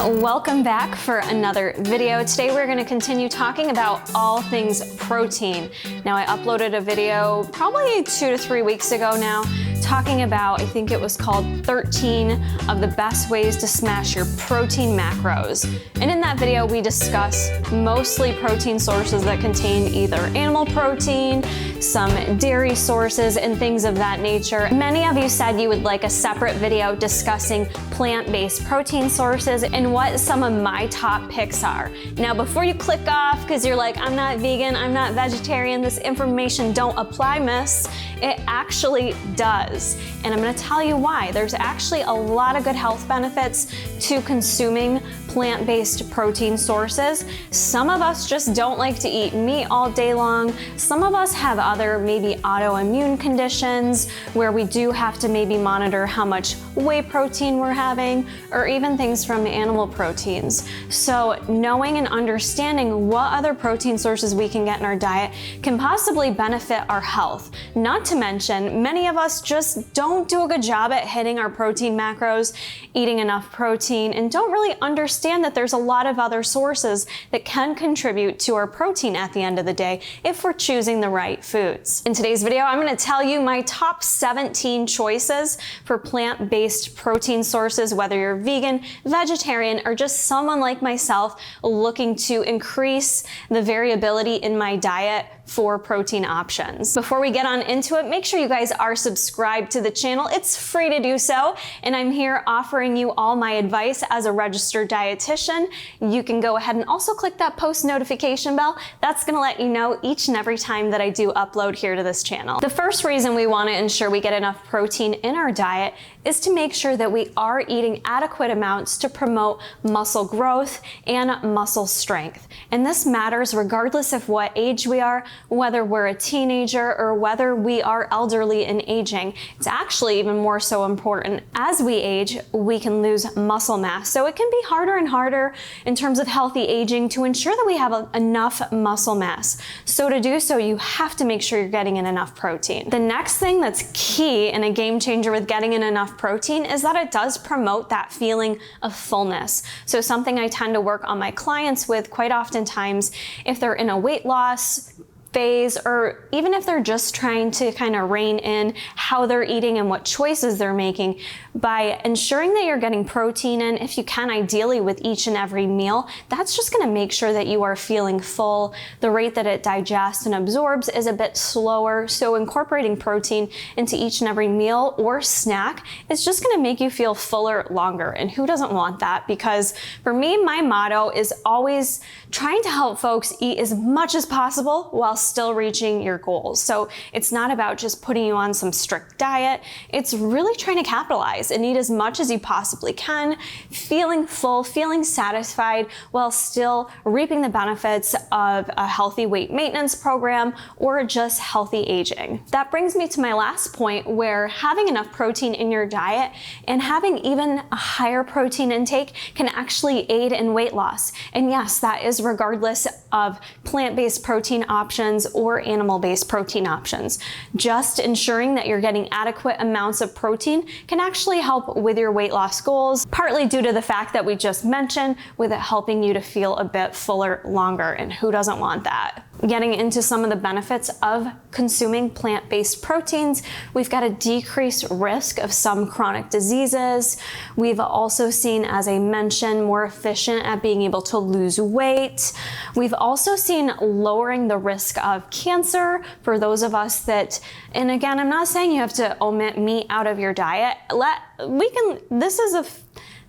Welcome back for another video. Today we're going to continue talking about all things protein. Now, I uploaded a video probably 2 to 3 weeks ago now talking about, I think it was called 13 of the best ways to smash your protein macros. And in that video we discuss mostly protein sources that contain either animal protein, some dairy sources, and things of that nature. Many of you said you would like a separate video discussing plant-based protein sources and what some of my top picks are. Now, before you click off because you're like, I'm not vegan, I'm not vegetarian, this information don't apply, miss, it actually does. And I'm gonna tell you why. There's actually a lot of good health benefits to consuming plant-based protein sources. Some of us just don't like to eat meat all day long. Some of us have other maybe autoimmune conditions where we do have to maybe monitor how much whey protein we're having, or even things from animal proteins. So knowing and understanding what other protein sources we can get in our diet can possibly benefit our health. Not to mention, many of us just don't do a good job at hitting our protein macros, eating enough protein, and don't really understand that there's a lot of other sources that can contribute to our protein at the end of the day if we're choosing the right foods. In today's video, I'm going to tell you my top 17 choices for plant-based protein sources, whether you're vegan, vegetarian, or just someone like myself looking to increase the variability in my diet for protein options. Before we get on into it, make sure you guys are subscribed to the channel. It's free to do so, and I'm here offering you all my advice as a registered dietitian. You can go ahead and also click that post notification bell. That's gonna let you know each and every time that I do upload here to this channel. The first reason we wanna ensure we get enough protein in our diet is to make sure that we are eating adequate amounts to promote muscle growth and muscle strength. And this matters regardless of what age we are, whether we're a teenager or whether we are elderly and aging. It's actually even more so important. As we age, we can lose muscle mass. So it can be harder and harder in terms of healthy aging to ensure that we have enough muscle mass. So to do so, you have to make sure you're getting in enough protein. The next thing that's key and a game changer with getting in enough protein is that it does promote that feeling of fullness. So something I tend to work on my clients with quite oftentimes if they're in a weight loss phase, or even if they're just trying to kind of rein in how they're eating and what choices they're making, by ensuring that you're getting protein in, if you can, ideally with each and every meal, that's just gonna make sure that you are feeling full. The rate that it digests and absorbs is a bit slower, so incorporating protein into each and every meal or snack is just gonna make you feel fuller longer, and who doesn't want that? Because for me, my motto is always trying to help folks eat as much as possible while still reaching your goals. So it's not about just putting you on some strict diet. It's really trying to capitalize and eat as much as you possibly can, feeling full, feeling satisfied, while still reaping the benefits of a healthy weight maintenance program or just healthy aging. That brings me to my last point, where having enough protein in your diet and having even a higher protein intake can actually aid in weight loss. And yes, that is regardless of plant-based protein options or animal-based protein options. Just ensuring that you're getting adequate amounts of protein can actually help with your weight loss goals, partly due to the fact that we just mentioned, with it helping you to feel a bit fuller longer, and who doesn't want that? Getting into some of the benefits of consuming plant-based proteins, we've got a decreased risk of some chronic diseases. We've also seen, as I mentioned, more efficient at being able to lose weight. We've also seen lowering the risk of cancer for those of us that, and again, I'm not saying you have to omit meat out of your diet.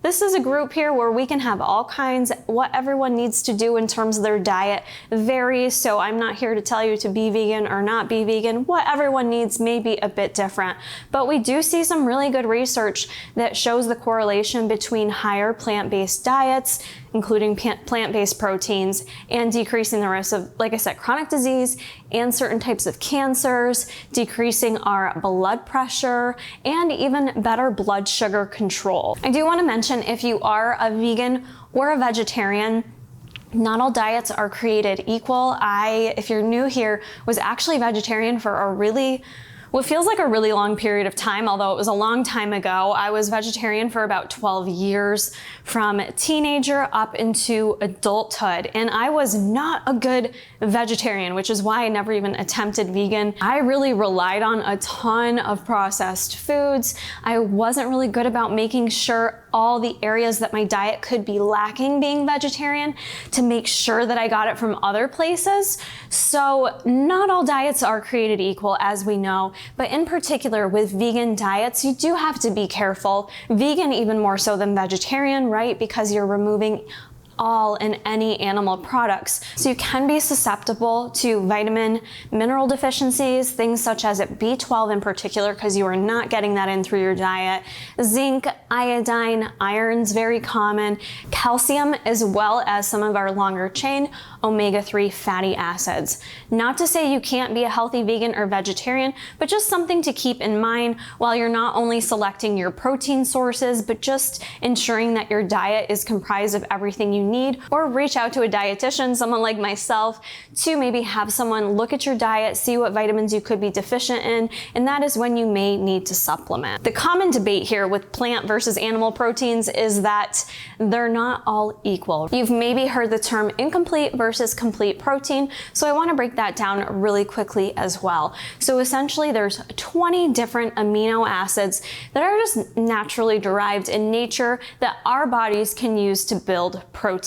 This is a group here where we can have all kinds. What everyone needs to do in terms of their diet varies, so I'm not here to tell you to be vegan or not be vegan. What everyone needs may be a bit different, but we do see some really good research that shows the correlation between higher plant-based diets, including plant-based proteins, and decreasing the risk of, like I said, chronic disease and certain types of cancers, decreasing our blood pressure, and even better blood sugar control. I do want to mention, if you are a vegan or a vegetarian, not all diets are created equal. If you're new here, was actually vegetarian for a really What feels like a really long period of time, although it was a long time ago, I was vegetarian for about 12 years, from teenager up into adulthood, and I was not a good vegetarian, which is why I never even attempted vegan. I really relied on a ton of processed foods. I wasn't really good about making sure all the areas that my diet could be lacking being vegetarian to make sure that I got it from other places. So not all diets are created equal, as we know, but in particular with vegan diets, you do have to be careful. Vegan even more so than vegetarian, right? Because you're removing all and any animal products. So you can be susceptible to vitamin, mineral deficiencies, things such as B12 in particular, because you are not getting that in through your diet. Zinc, iodine, iron's very common, calcium, as well as some of our longer chain omega-3 fatty acids. Not to say you can't be a healthy vegan or vegetarian, but just something to keep in mind while you're not only selecting your protein sources, but just ensuring that your diet is comprised of everything you need, or reach out to a dietitian, someone like myself, to maybe have someone look at your diet, see what vitamins you could be deficient in, and that is when you may need to supplement. The common debate here with plant versus animal proteins is that they're not all equal. You've maybe heard the term incomplete versus complete protein, so I want to break that down really quickly as well. So essentially there's 20 different amino acids that are just naturally derived in nature that our bodies can use to build protein.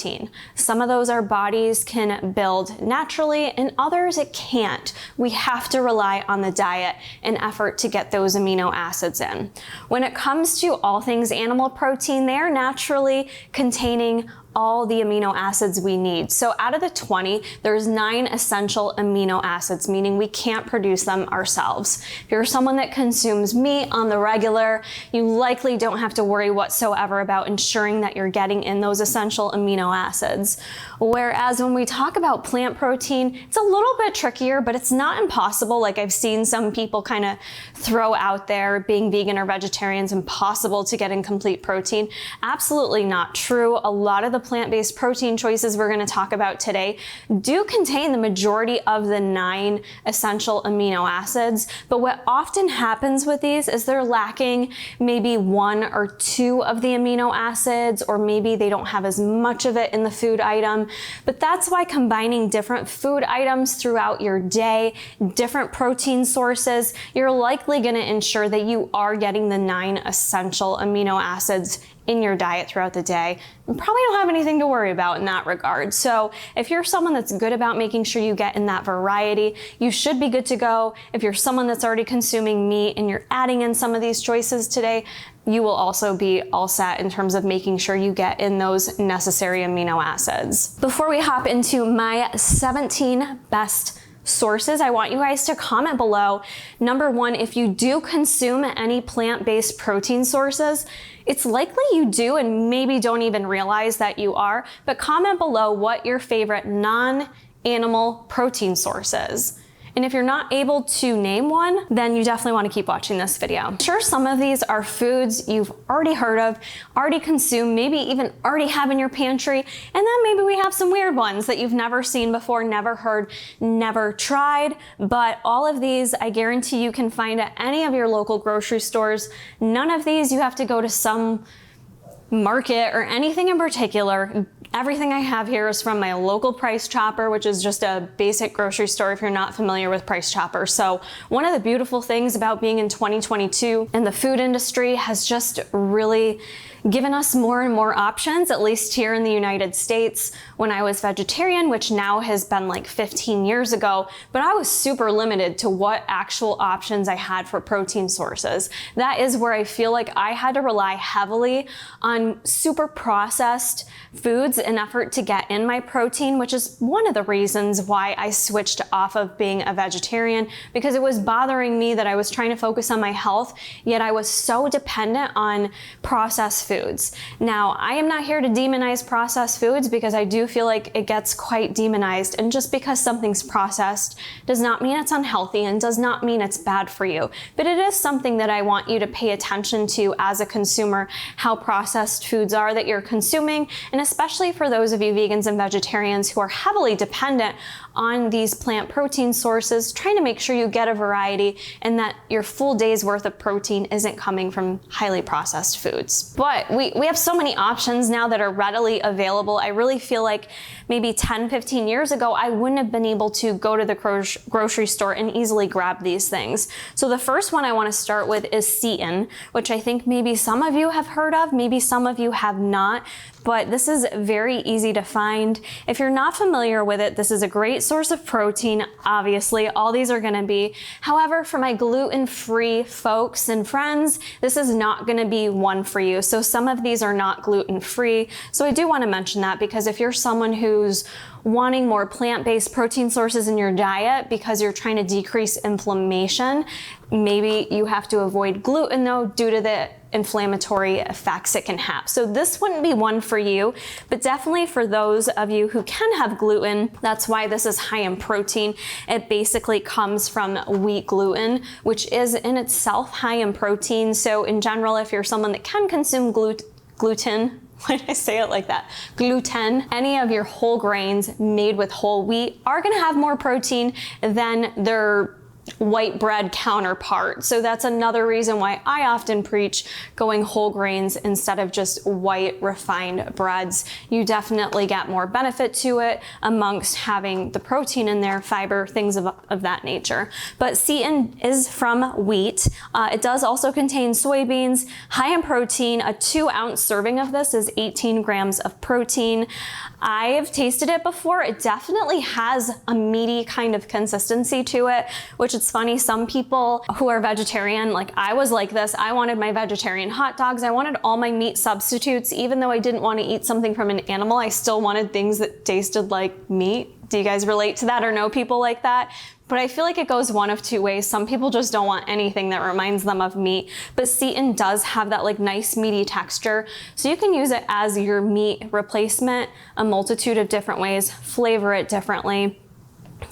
Some of those our bodies can build naturally, and others it can't. We have to rely on the diet and effort to get those amino acids in. When it comes to all things animal protein, they are naturally containing all the amino acids we need. So out of the 20, there's 9 essential amino acids, meaning we can't produce them ourselves. If you're someone that consumes meat on the regular, you likely don't have to worry whatsoever about ensuring that you're getting in those essential amino acids. Whereas when we talk about plant protein, it's a little bit trickier, but it's not impossible. Like I've seen some people kind of throw out there, being vegan or vegetarian is impossible to get in complete protein. Absolutely not true. A lot of the plant-based protein choices we're going to talk about today do contain the majority of the 9 essential amino acids, but what often happens with these is they're lacking maybe 1 or 2 of the amino acids, or maybe they don't have as much of it in the food item. But that's why combining different food items throughout your day, different protein sources, you're likely going to ensure that you are getting the 9 essential amino acids in your diet throughout the day. You probably don't have anything to worry about in that regard. So if you're someone that's good about making sure you get in that variety, you should be good to go. If you're someone that's already consuming meat and you're adding in some of these choices today, you will also be all set in terms of making sure you get in those necessary amino acids. Before we hop into my 17 best sources, I want you guys to comment below. Number 1, if you do consume any plant-based protein sources, it's likely you do and maybe don't even realize that you are, but comment below what your favorite non-animal protein source is. And if you're not able to name one, then you definitely want to keep watching this video. I'm sure some of these are foods you've already heard of, already consumed, maybe even already have in your pantry, and then maybe we have some weird ones that you've never seen before, never heard, never tried. But all of these, I guarantee you can find at any of your local grocery stores. None of these you have to go to some market or anything in particular. Everything I have here is from my local Price Chopper, which is just a basic grocery store if you're not familiar with Price Chopper. So one of the beautiful things about being in 2022 and the food industry has just really given us more and more options, at least here in the United States. When I was vegetarian, which now has been like 15 years ago, but I was super limited to what actual options I had for protein sources. That is where I feel like I had to rely heavily on super processed foods in effort to get in my protein, which is one of the reasons why I switched off of being a vegetarian, because it was bothering me that I was trying to focus on my health, yet I was so dependent on processed foods. Now, I am not here to demonize processed foods because I do feel like it gets quite demonized, and just because something's processed does not mean it's unhealthy and does not mean it's bad for you. But it is something that I want you to pay attention to as a consumer, how processed foods are that you're consuming, and especially for those of you vegans and vegetarians who are heavily dependent on these plant protein sources, trying to make sure you get a variety and that your full day's worth of protein isn't coming from highly processed foods. But we have so many options now that are readily available. I really feel like maybe 10, 15 years ago, I wouldn't have been able to go to the grocery store and easily grab these things. So the first one I want to start with is Seitan, which I think maybe some of you have heard of, maybe some of you have not, but this is very easy to find. If you're not familiar with it, this is a great source of protein. Obviously, all these are gonna be. However, for my gluten-free folks and friends, this is not gonna be one for you. So some of these are not gluten-free. So I do wanna mention that, because if you're someone who's wanting more plant-based protein sources in your diet because you're trying to decrease inflammation, maybe you have to avoid gluten though, due to the inflammatory effects it can have. So this wouldn't be one for you, but definitely for those of you who can have gluten, that's why this is high in protein. It basically comes from wheat gluten, which is in itself high in protein. So in general, if you're someone that can consume gluten, why did I say it like that? Gluten, any of your whole grains made with whole wheat are gonna have more protein than their white bread counterpart. So that's another reason why I often preach going whole grains instead of just white refined breads. You definitely get more benefit to it amongst having the protein in there, fiber, things of that nature. But Seitan is from wheat. It does also contain soybeans, high in protein. A 2-ounce serving of this is 18 grams of protein. I have tasted it before. It definitely has a meaty kind of consistency to it, which it's funny, some people who are vegetarian, like I was like this, I wanted my vegetarian hot dogs, I wanted all my meat substitutes, even though I didn't want to eat something from an animal, I still wanted things that tasted like meat. Do you guys relate to that or know people like that? But I feel like it goes one of two ways. Some people just don't want anything that reminds them of meat, but Seitan does have that like nice meaty texture. So you can use it as your meat replacement a multitude of different ways, flavor it differently.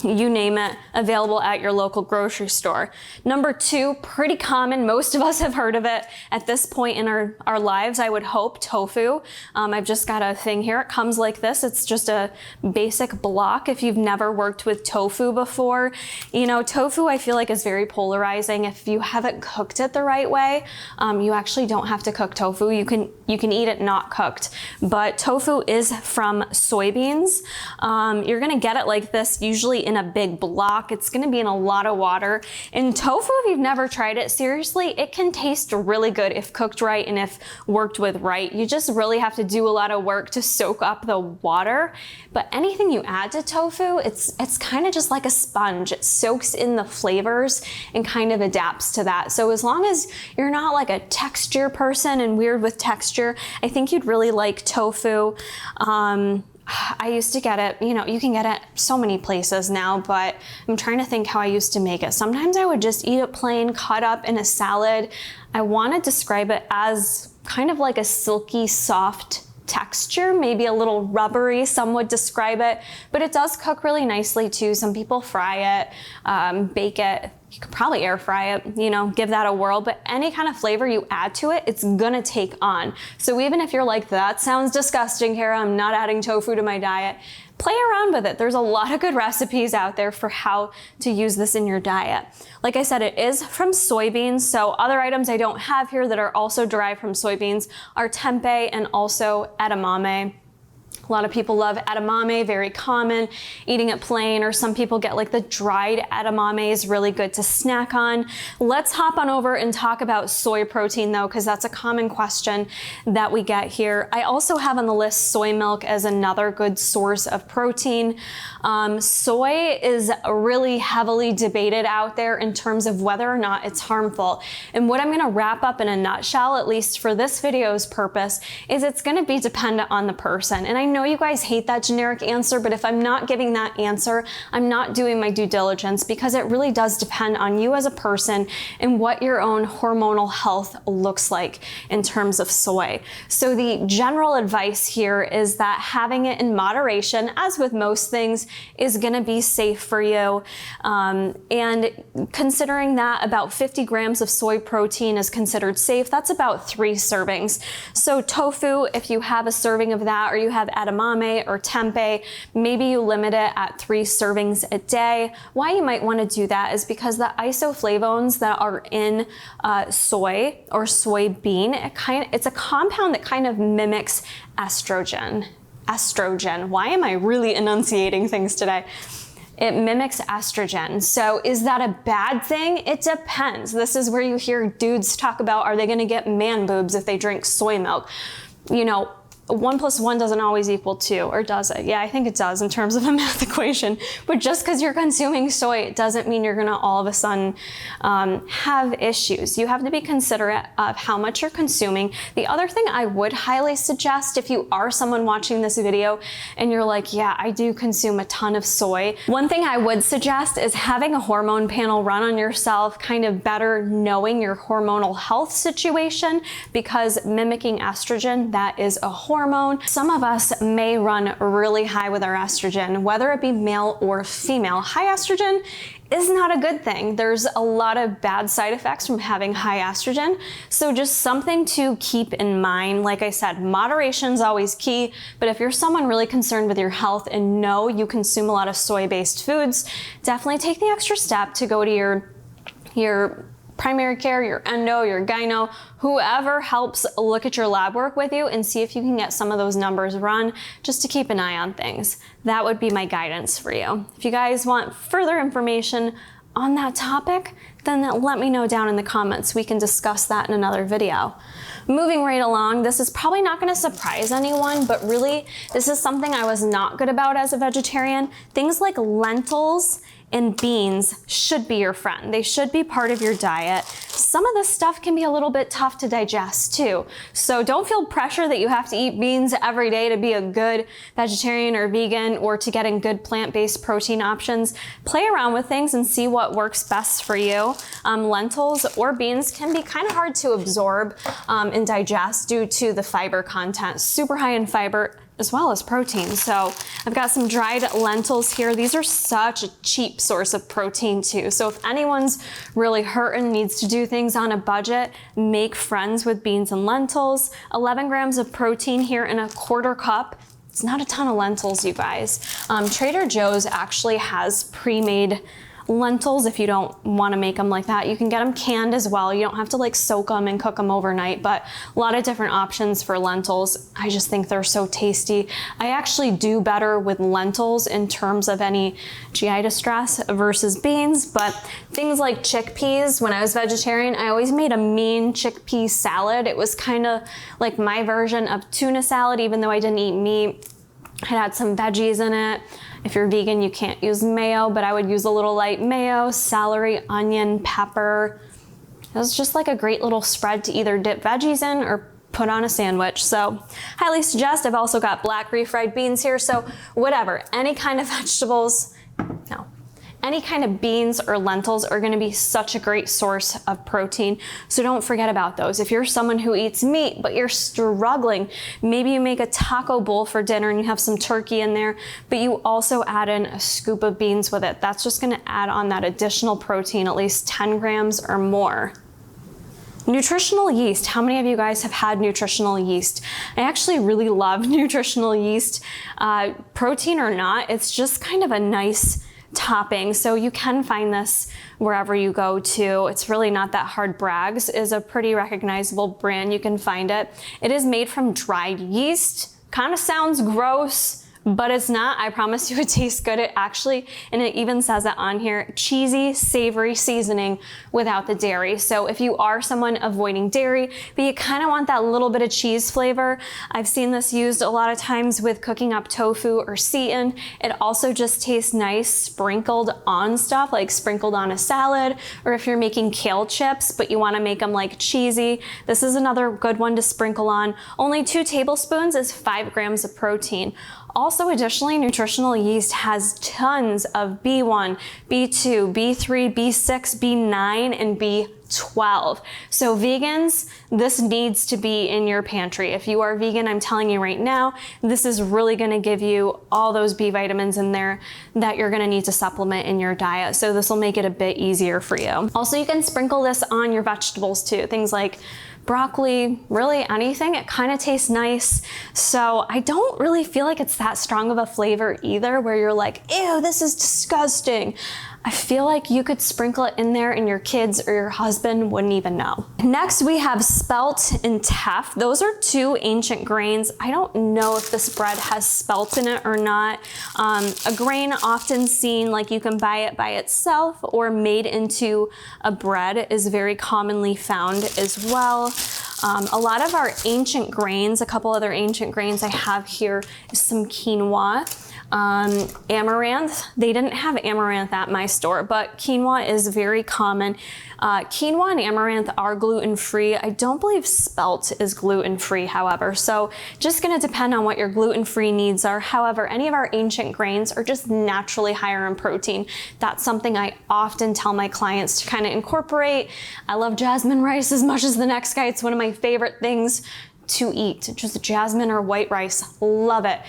You name it, available at your local grocery store. Number 2, pretty common. Most of us have heard of it at this point in our lives, I would hope, tofu. I've just got a thing here. It comes like this. It's just a basic block. If you've never worked with tofu before, you know, tofu I feel like is very polarizing. If you haven't cooked it the right way, you actually don't have to cook tofu. You can eat it not cooked. But tofu is from soybeans. You're gonna get it like this, usually in a big block. It's gonna be in a lot of water. And tofu, if you've never tried it, seriously, it can taste really good if cooked right and if worked with right. You just really have to do a lot of work to soak up the water. But anything you add to tofu, it's kind of just like a sponge. It soaks in the flavors and kind of adapts to that. So as long as you're not like a texture person and weird with texture, I think you'd really like tofu. I used to get it, you know, you can get it so many places now, but I'm trying to think how I used to make it. Sometimes I would just eat it plain, cut up in a salad. I want to describe it as kind of like a silky, soft texture, maybe a little rubbery, some would describe it, but it does cook really nicely too. Some people fry it, bake it. You could probably air fry it, you know, give that a whirl, but any kind of flavor you add to it, it's gonna take on. So even if you're like, that sounds disgusting, Kara, I'm not adding tofu to my diet, play around with it. There's a lot of good recipes out there for how to use this in your diet. Like I said, it is from soybeans, so other items I don't have here that are also derived from soybeans are tempeh and also edamame. A lot of people love edamame, very common, eating it plain, or some people get like the dried edamame is really good to snack on. Let's hop on over and talk about soy protein though, because that's a common question that we get here. I also have on the list soy milk as another good source of protein. Soy is really heavily debated out there in terms of whether or not it's harmful. And what I'm gonna wrap up in a nutshell, at least for this video's purpose, is it's gonna be dependent on the person. And I know know you guys hate that generic answer, but if I'm not giving that answer, I'm not doing my due diligence, because it really does depend on you as a person and what your own hormonal health looks like in terms of soy. So the general advice here is that having it in moderation, as with most things, is gonna be safe for you. And considering that about 50 grams of soy protein is considered safe, that's about 3 servings. So tofu, if you have a serving of that, or you have edamame or tempeh, maybe you limit it at 3 servings a day. Why you might want to do that is because the isoflavones that are in soy or soybean, it's a compound that kind of mimics estrogen. Why am I really enunciating things today? It mimics estrogen. So is that a bad thing? It depends. This is where you hear dudes talk about, are they gonna get man boobs if they drink soy milk? You know, 1 + 1 doesn't always equal 2, or does it? Yeah, I think it does in terms of a math equation. But just because you're consuming soy, it doesn't mean you're gonna all of a sudden have issues. You have to be considerate of how much you're consuming. The other thing I would highly suggest, if you are someone watching this video and you're like, yeah, I do consume a ton of soy, one thing I would suggest is having a hormone panel run on yourself, kind of better knowing your hormonal health situation, because mimicking estrogen, that is a hormone. Some of us may run really high with our estrogen, whether it be male or female. High estrogen is not a good thing. There's a lot of bad side effects from having high estrogen. So just something to keep in mind. Like I said, moderation is always key, but if you're someone really concerned with your health and know you consume a lot of soy-based foods, definitely take the extra step to go to your primary care, your endo, your gyno, whoever helps look at your lab work with you and see if you can get some of those numbers run, just to keep an eye on things. That would be my guidance for you. If you guys want further information on that topic, then let me know down in the comments. We can discuss that in another video. Moving right along, this is probably not gonna surprise anyone, but really, this is something I was not good about as a vegetarian. Things like lentils and beans should be your friend. They should be part of your diet. Some of this stuff can be a little bit tough to digest too. So don't feel pressure that you have to eat beans every day to be a good vegetarian or vegan, or to get in good plant-based protein options. Play around with things and see what works best for you. Lentils or beans can be kind of hard to absorb and digest due to the fiber content. Super high in fiber, as well as protein. So I've got some dried lentils here. These are such a cheap source of protein too. So if anyone's really hurting, needs to do things on a budget, make friends with beans and lentils. 11 grams of protein here in a 1/4 cup. It's not a ton of lentils, you guys. Trader Joe's actually has pre-made lentils if you don't want to make them like that. You can get them canned as well. You don't have to like soak them and cook them overnight, but a lot of different options for lentils. I just think they're so tasty. I actually do better with lentils in terms of any GI distress versus beans, but things like chickpeas, when I was vegetarian, I always made a mean chickpea salad. It was kind of like my version of tuna salad, even though I didn't eat meat. It had some veggies in it. If you're vegan, you can't use mayo, but I would use a little light mayo, celery, onion, pepper. It was just like a great little spread to either dip veggies in or put on a sandwich. So highly suggest. I've also got black refried beans here. So whatever, any kind of vegetables, no. Any kind of beans or lentils are gonna be such a great source of protein. So don't forget about those. If you're someone who eats meat, but you're struggling, maybe you make a taco bowl for dinner and you have some turkey in there, but you also add in a scoop of beans with it. That's just gonna add on that additional protein, at least 10 grams or more. Nutritional yeast. How many of you guys have had nutritional yeast? I actually really love nutritional yeast. Protein or not, it's just kind of a nice topping. So you can find this wherever you go to. It's really not that hard. Bragg's is a pretty recognizable brand. You can find it. It is made from dried yeast. Kind of sounds gross but it's not. I promise you it tastes good. It actually, and it even says it on here, cheesy, savory seasoning without the dairy. So if you are someone avoiding dairy, but you kind of want that little bit of cheese flavor, I've seen this used a lot of times with cooking up tofu or Seitan. It also just tastes nice sprinkled on stuff, like sprinkled on a salad, or if you're making kale chips, but you want to make them like cheesy, this is another good one to sprinkle on. Only 2 tablespoons is 5 grams of protein. Also, additionally, nutritional yeast has tons of B1, B2, B3, B6, B9, and B12. So vegans, this needs to be in your pantry. If you are vegan, I'm telling you right now, this is really gonna give you all those B vitamins in there that you're gonna need to supplement in your diet. So this will make it a bit easier for you. Also, you can sprinkle this on your vegetables too. Things like broccoli, really anything. It kind of tastes nice. So I don't really feel like it's that strong of a flavor either, where you're like, ew, this is disgusting. I feel like you could sprinkle it in there and your kids or your husband wouldn't even know. Next, we have spelt and teff. Those are 2 ancient grains. I don't know if this bread has spelt in it or not. A grain often seen, like you can buy it by itself or made into a bread, is very commonly found as well. A lot of our ancient grains, a couple other ancient grains I have here is some quinoa. Amaranth, they didn't have amaranth at my store, but quinoa is very common. Quinoa and amaranth are gluten-free. I don't believe spelt is gluten-free, however, so just gonna depend on what your gluten-free needs are. However, any of our ancient grains are just naturally higher in protein. That's something I often tell my clients to kind of incorporate. I love jasmine rice as much as the next guy. It's one of my favorite things to eat, just jasmine or white rice, love it.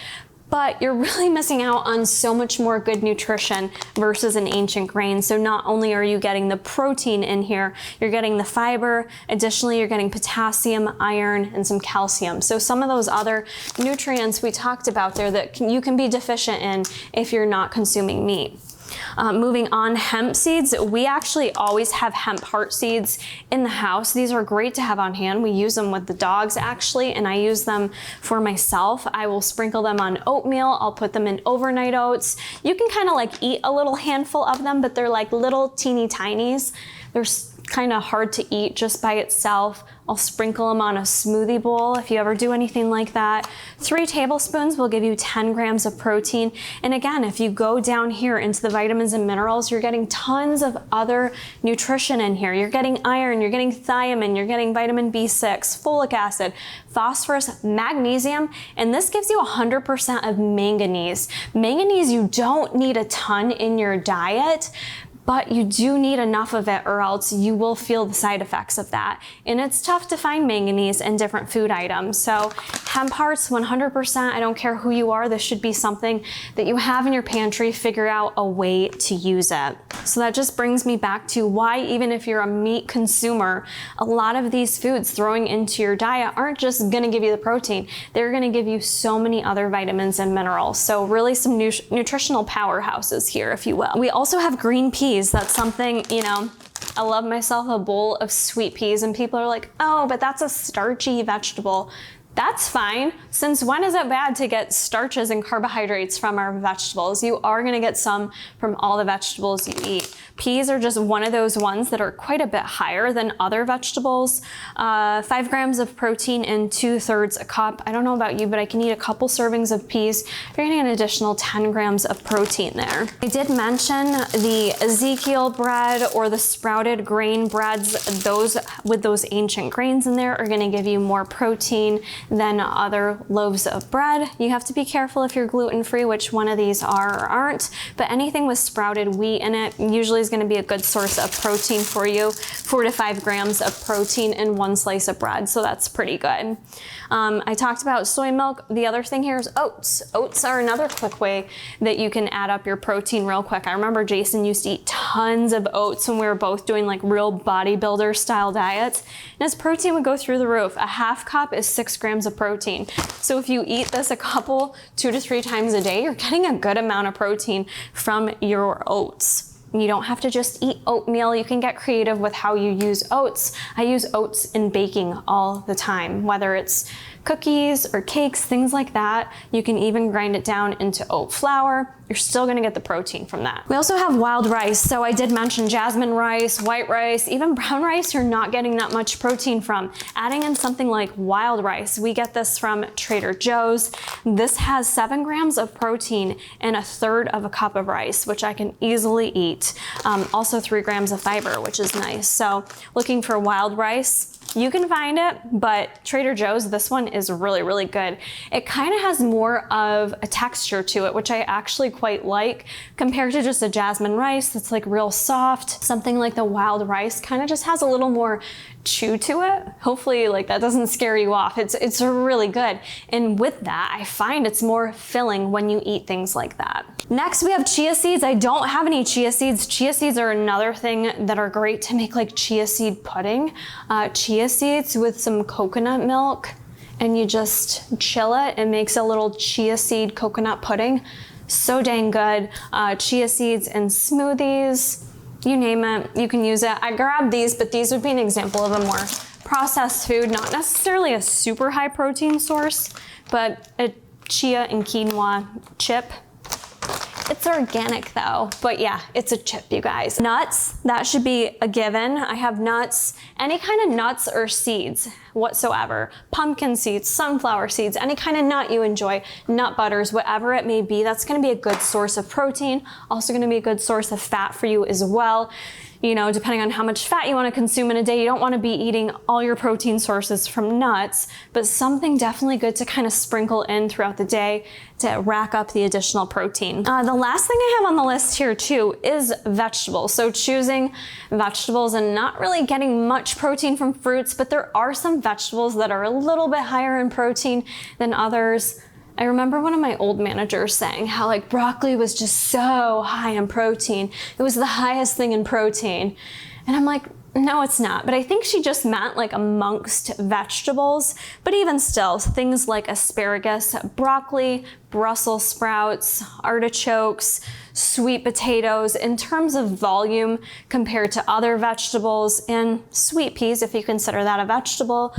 But you're really missing out on so much more good nutrition versus an ancient grain. So not only are you getting the protein in here, you're getting the fiber. Additionally, you're getting potassium, iron, and some calcium. So some of those other nutrients we talked about there that you can be deficient in if you're not consuming meat. Moving on, hemp seeds. We actually always have hemp heart seeds in the house. These are great to have on hand. We use them with the dogs actually, and I use them for myself. I will sprinkle them on oatmeal. I'll put them in overnight oats. You can kind of like eat a little handful of them, but they're like little teeny tinies. They're kind of hard to eat just by itself. I'll sprinkle them on a smoothie bowl if you ever do anything like that. 3 tablespoons will give you 10 grams of protein. And again, if you go down here into the vitamins and minerals, you're getting tons of other nutrition in here. You're getting iron, you're getting thiamine, you're getting vitamin B6, folic acid, phosphorus, magnesium, and this gives you 100% of manganese. Manganese, you don't need a ton in your diet, but you do need enough of it or else you will feel the side effects of that. And it's tough to find manganese in different food items. So hemp hearts, 100%, I don't care who you are, this should be something that you have in your pantry, figure out a way to use it. So that just brings me back to why, even if you're a meat consumer, a lot of these foods throwing into your diet aren't just gonna give you the protein, they're gonna give you so many other vitamins and minerals. So really some nutritional powerhouses here, if you will. We also have green peas. That's something, you know, I love myself a bowl of sweet peas, and people are like, oh, but that's a starchy vegetable. That's fine. Since when is it bad to get starches and carbohydrates from our vegetables? You are gonna get some from all the vegetables you eat. Peas are just one of those ones that are quite a bit higher than other vegetables. 5 grams of protein in 2/3 a cup. I don't know about you, but I can eat a couple servings of peas. You're getting an additional 10 grams of protein there. I did mention the Ezekiel bread or the sprouted grain breads. Those with those ancient grains in there are gonna give you more protein than other loaves of bread. You have to be careful if you're gluten-free, which one of these are or aren't, but anything with sprouted wheat in it usually is gonna be a good source of protein for you. 4 to 5 grams of protein in 1 slice of bread, so that's pretty good. I talked about soy milk. The other thing here is oats. Oats are another quick way that you can add up your protein real quick. I remember Jason used to eat tons of oats when we were both doing like real bodybuilder style diets, and his protein would go through the roof. A half cup is 6 grams of protein. So if you eat this a couple, 2 to 3 times a day, you're getting a good amount of protein from your oats. You don't have to just eat oatmeal. You can get creative with how you use oats. I use oats in baking all the time, whether it's cookies or cakes, things like that. You can even grind it down into oat flour. You're still gonna get the protein from that. We also have wild rice. So I did mention jasmine rice, white rice, even brown rice, you're not getting that much protein from. Adding in something like wild rice, we get this from Trader Joe's. This has 7 grams of protein in 1/3 of a cup of rice, which I can easily eat. Also 3 grams of fiber, which is nice. So looking for wild rice, you can find it, but Trader Joe's, this one is really, really good. It kind of has more of a texture to it, which I actually quite like compared to just a jasmine rice that's like real soft. Something like the wild rice kind of just has a little more chew to it. Hopefully like that doesn't scare you off. It's really good. And with that, I find it's more filling when you eat things like that. Next, we have chia seeds. I don't have any chia seeds. Chia seeds are another thing that are great to make like chia seed pudding. Chia seeds with some coconut milk, and you just chill it. It makes a little chia seed coconut pudding. So dang good. Chia seeds in smoothies, you name it, you can use it. I grabbed these, but these would be an example of a more processed food, not necessarily a super high protein source, but a chia and quinoa chip. It's organic though, but yeah, it's a chip, you guys. Nuts, that should be a given. I have nuts, any kind of nuts or seeds whatsoever. Pumpkin seeds, sunflower seeds, any kind of nut you enjoy, nut butters, whatever it may be, that's gonna be a good source of protein. Also gonna be a good source of fat for you as well. You know, depending on how much fat you want to consume in a day, you don't want to be eating all your protein sources from nuts, but something definitely good to kind of sprinkle in throughout the day to rack up the additional protein. The last thing I have on the list here too is vegetables. So choosing vegetables and not really getting much protein from fruits, but there are some vegetables that are a little bit higher in protein than others. I remember one of my old managers saying how like broccoli was just so high in protein. It was the highest thing in protein. And I'm like, no, it's not. But I think she just meant like amongst vegetables. But even still, things like asparagus, broccoli, Brussels sprouts, artichokes, sweet potatoes, in terms of volume compared to other vegetables, and sweet peas, if you consider that a vegetable,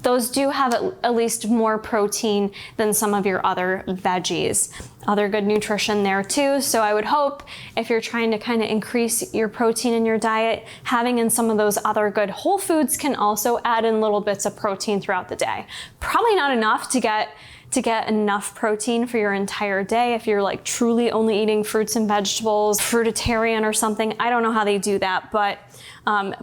those do have at least more protein than some of your other veggies. Other good nutrition there too. So I would hope if you're trying to kind of increase your protein in your diet, having in some of those other good whole foods can also add in little bits of protein throughout the day. Probably not enough to get enough protein for your entire day if you're like truly only eating fruits and vegetables, fruitarian or something. I don't know how they do that, but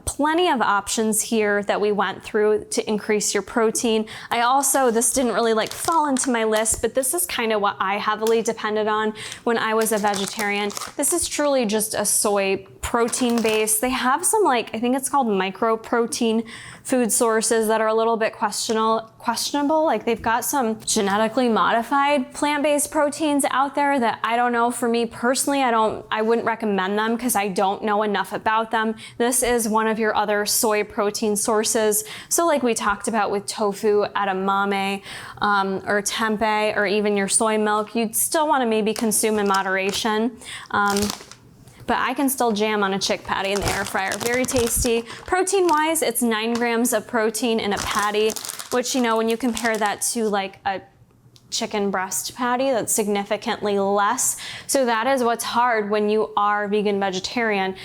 plenty of options here that we went through to increase your protein. I also, this didn't really like fall into my list, but this is kind of what I heavily depended on when I was a vegetarian. This is truly just a soy protein base. They have some like, I think it's called micro protein food sources that are a little bit questionable. Like they've got some genetically modified plant-based proteins out there that I don't know. For me personally, I wouldn't recommend them because I don't know enough about them. This is one of your other soy protein sources. So like we talked about with tofu, edamame, or tempeh, or even your soy milk, you'd still want to maybe consume in moderation. But I can still jam on a chick patty in the air fryer. Very tasty. Protein-wise, it's 9 grams of protein in a patty, which, you know, when you compare that to like a chicken breast patty, that's significantly less. So that is what's hard when you are vegan vegetarian.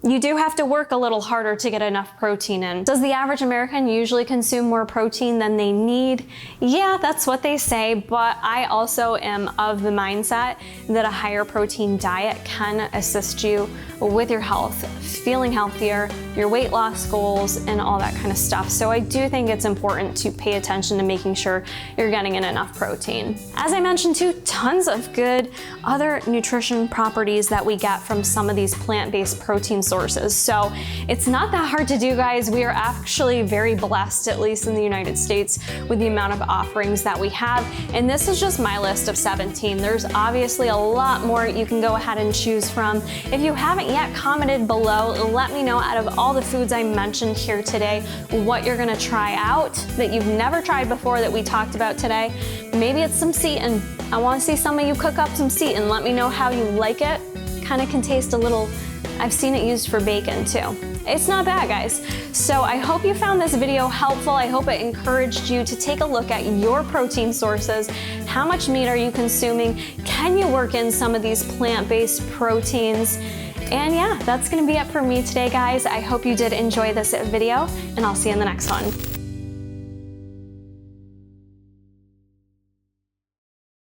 You do have to work a little harder to get enough protein in. Does the average American usually consume more protein than they need? Yeah, that's what they say, but I also am of the mindset that a higher protein diet can assist you with your health, feeling healthier, your weight loss goals, and all that kind of stuff. So I do think it's important to pay attention to making sure you're getting in enough protein. As I mentioned too, tons of good other nutrition properties that we get from some of these plant-based protein sources. So it's not that hard to do, guys. We are actually very blessed, at least in the United States, with the amount of offerings that we have. And this is just my list of 17. There's obviously a lot more you can go ahead and choose from. If you haven't yet commented below, let me know out of all the foods I mentioned here today, what you're gonna try out that you've never tried before that we talked about today. Maybe it's some Seitan. I wanna see some of you cook up some Seitan. Let me know how you like it. Kind of can taste a little I've seen it used for bacon too. It's not bad, guys. So I hope you found this video helpful. I hope it encouraged you to take a look at your protein sources. How much meat are you consuming? Can you work in some of these plant-based proteins? And yeah, that's gonna be it for me today, guys. I hope you did enjoy this video, and I'll see you in the next one.